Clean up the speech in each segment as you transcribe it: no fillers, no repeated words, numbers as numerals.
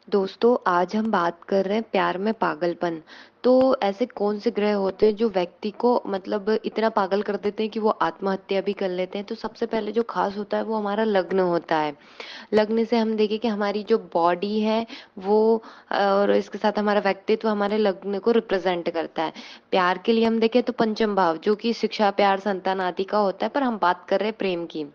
दोस्तों, आज हम बात कर रहे हैं प्यार में पागलपन। तो ऐसे कौन से ग्रह होते हैं जो व्यक्ति को मतलब इतना पागल कर देते हैं कि वो आत्महत्या भी कर लेते हैं। तो सबसे पहले जो खास होता है वो हमारा लग्न होता है। लग्न से हम देखें कि हमारी जो बॉडी है वो और इसके साथ हमारा व्यक्तित्व हमारे लग्न को रिप्रेजेंट करता है। प्यार के लिए हम देखें तो पंचम भाव जो कि शिक्षा, प्यार, संतान आदि का होता है, पर हम बात कर रहे हैं प्रेम की।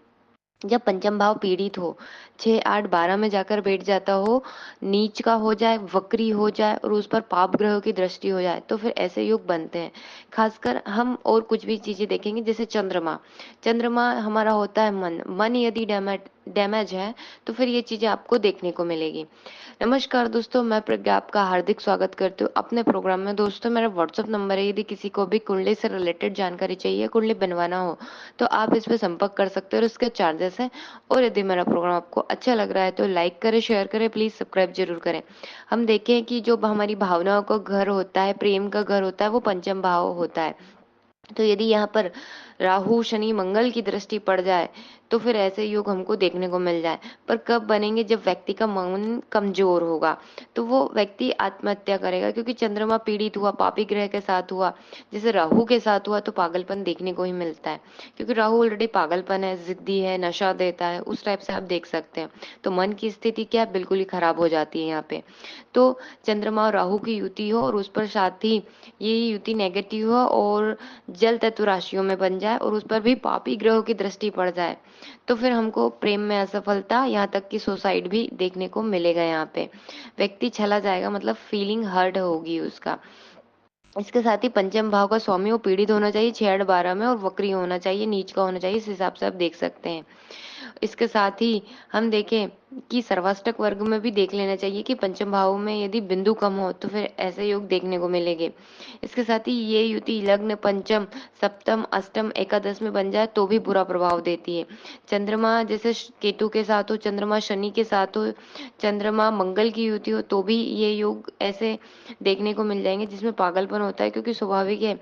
जब पंचम भाव पीड़ित हो, 6, 8, 12 में जाकर बैठ जाता हो, नीच का हो जाए, वक्री हो जाए और उस पर पाप ग्रहों की दृष्टि हो जाए, तो फिर ऐसे योग बनते हैं। खासकर हम और कुछ भी चीजें देखेंगे, जैसे चंद्रमा। चंद्रमा हमारा होता है मन। मन यदि डैमेज है तो फिर ये चीजें आपको देखने को मिलेगी। नमस्कार दोस्तों, मैं प्रज्ञा आपका हार्दिक स्वागत करती हूँ अपने प्रोग्राम में। दोस्तों, मेरा व्हाट्सअप नंबर है, यदि किसी को भी कुंडली से रिलेटेड जानकारी चाहिए, कुंडली बनवाना हो, तो आप इस पे संपर्क कर सकते हो और उसके चार्जेस हैं। और यदि मेरा प्रोग्राम आपको अच्छा लग रहा है तो लाइक करें, शेयर करें, प्लीज सब्सक्राइब जरूर करें। हम देखें कि जो हमारी भावनाओं का घर होता है, प्रेम का घर होता है, वो पंचम भाव होता है। तो यदि यहाँ पर राहु, शनि, मंगल की दृष्टि पड़ जाए तो फिर ऐसे योग हमको देखने को मिल जाए। पर कब बनेंगे? जब व्यक्ति का मन कमजोर होगा तो वो व्यक्ति आत्महत्या करेगा, क्योंकि चंद्रमा पीड़ित हुआ, पापी ग्रह के साथ हुआ। जैसे राहु के साथ हुआ तो पागलपन देखने को ही मिलता है, क्योंकि राहु ऑलरेडी पागलपन है, जिद्दी है, नशा देता है, उस टाइप से आप देख सकते हैं। तो मन की स्थिति क्या है, बिल्कुल ही खराब हो जाती है यहाँ पे। तो चंद्रमा और राहु की युति हो और उस पर साथ ही ये युति नेगेटिव हो और जल तत्व राशियों में बन जाए और उस पर भी पापी ग्रहों की दृष्टि पड़ जाए, तो फिर हमको प्रेम में असफलता, यहाँ तक कि सुसाइड भी देखने को मिलेगा। यहाँ पे व्यक्ति चला जाएगा, मतलब फीलिंग हर्ट होगी उसका। इसके साथ ही पंचम भाव का स्वामी वो पीड़ित होना चाहिए 6, 8, 12 में, और वक्री होना चाहिए, नीच का होना चाहिए। इस हिसाब से आप देख सकते हैं। इसके साथ ही हम देखें कि सर्वाष्टक वर्ग में भी देख लेना चाहिए कि पंचम भाव में यदि बिंदु कम हो तो फिर ऐसे योग देखने को मिलेंगे। इसके साथ ही ये युति लग्न, पंचम, सप्तम, अष्टम, एकादश में बन जाए तो भी बुरा प्रभाव देती है। चंद्रमा जैसे केतु के साथ हो, चंद्रमा शनि के साथ हो, चंद्रमा मंगल की युति हो, तो भी ये योग ऐसे देखने को मिल जाएंगे जिसमें पागलपन होता है, क्योंकि स्वाभाविक है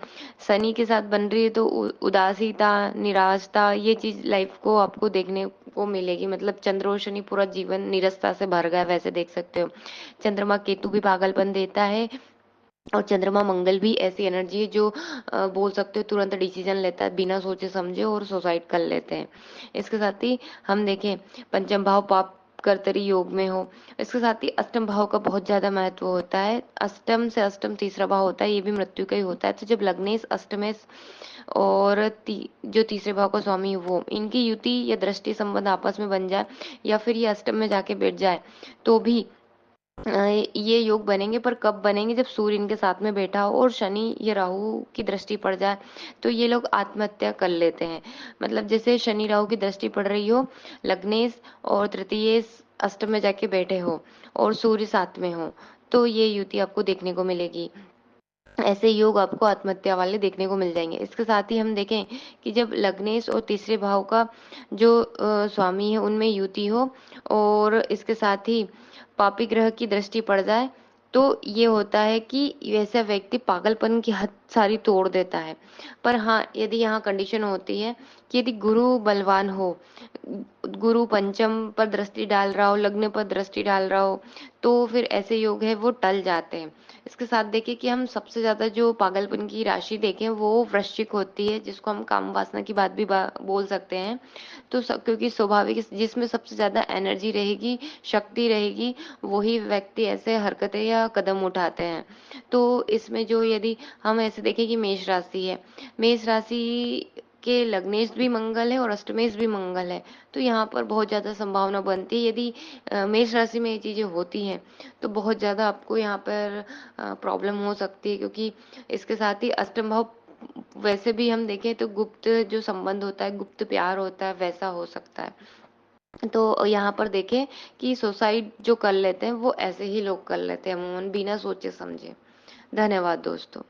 शनि के साथ बन रही है तो उदासीता, निराशता, ये चीज लाइफ को आपको देखने को मिलेगी। मतलब चंद्र और शनि पूरा जीवन निरस्ता से भर गया, वैसे देख सकते हो। चंद्रमा केतु भी पागलपन देता है, और चंद्रमा मंगल भी ऐसी एनर्जी है जो बोल सकते हो तुरंत डिसीजन लेता है, बिना सोचे समझे, और सुसाइड कर लेते हैं। इसके साथ ही हम देखें पंचम भाव पाप कर्तरी योग में हो। इसके साथ ही अष्टम भाव का बहुत ज्यादा महत्व होता है। अष्टम से अष्टम तीसरा भाव होता है, ये भी मृत्यु का ही होता है। तो जब लग्नेश, अष्टमेश और जो तीसरे भाव का स्वामी वो, इनकी युति या दृष्टि संबंध आपस में बन जाए, या फिर ये अष्टम में जाके बैठ जाए, तो भी ये योग बनेंगे। पर कब बनेंगे? जब सूर्य इनके साथ में बैठा हो और शनि या राहु की दृष्टि पड़ जाए, तो ये लोग आत्महत्या कर लेते हैं। मतलब जैसे शनि राहु की दृष्टि पड़ रही हो, लग्नेश और तृतीय अष्टम में जाके बैठे हो और सूर्य साथ में हो, तो ये युति आपको देखने को मिलेगी। ऐसे योग आपको आत्महत्या वाले देखने को मिल जाएंगे। इसके साथ ही हम देखें कि जब लग्नेश और तीसरे भाव का जो स्वामी है उनमें युति हो, और इसके साथ ही पापी ग्रह की दृष्टि पड़ जाए, तो ये होता है कि वैसा व्यक्ति पागलपन की हद सारी तोड़ देता है। पर हाँ, यदि यहाँ कंडीशन होती है कि यदि गुरु बलवान हो, गुरु पंचम पर दृष्टि डाल रहा हो, लग्न पर दृष्टि डाल रहा हो, तो फिर ऐसे योग है वो टल जाते हैं। इसके साथ देखिए कि हम सबसे ज्यादा जो पागलपन की राशि देखें वो वृश्चिक होती है, जिसको हम काम वासना की बात भी बोल सकते हैं। तो क्योंकि स्वाभाविक जिसमें सबसे ज्यादा एनर्जी रहेगी, शक्ति रहेगी, वही व्यक्ति ऐसे हरकतें या कदम उठाते हैं। तो इसमें जो यदि हम ऐसे देखें कि मेष राशि है, मेष राशि के लग्नेश भी मंगल है और अष्टमेश भी मंगल है, तो यहाँ पर बहुत ज्यादा संभावना बनती है। यदि मेष राशि में ये चीजें होती हैं तो बहुत ज्यादा आपको यहाँ पर प्रॉब्लम हो सकती है, क्योंकि इसके साथ ही अष्टम भाव वैसे भी हम देखें तो गुप्त जो संबंध होता है, गुप्त प्यार होता है, वैसा हो सकता है। तो यहाँ पर देखें कि सुसाइड जो कर लेते हैं वो ऐसे ही लोग कर लेते हैं, अमूमन बिना सोचे समझे। धन्यवाद दोस्तों।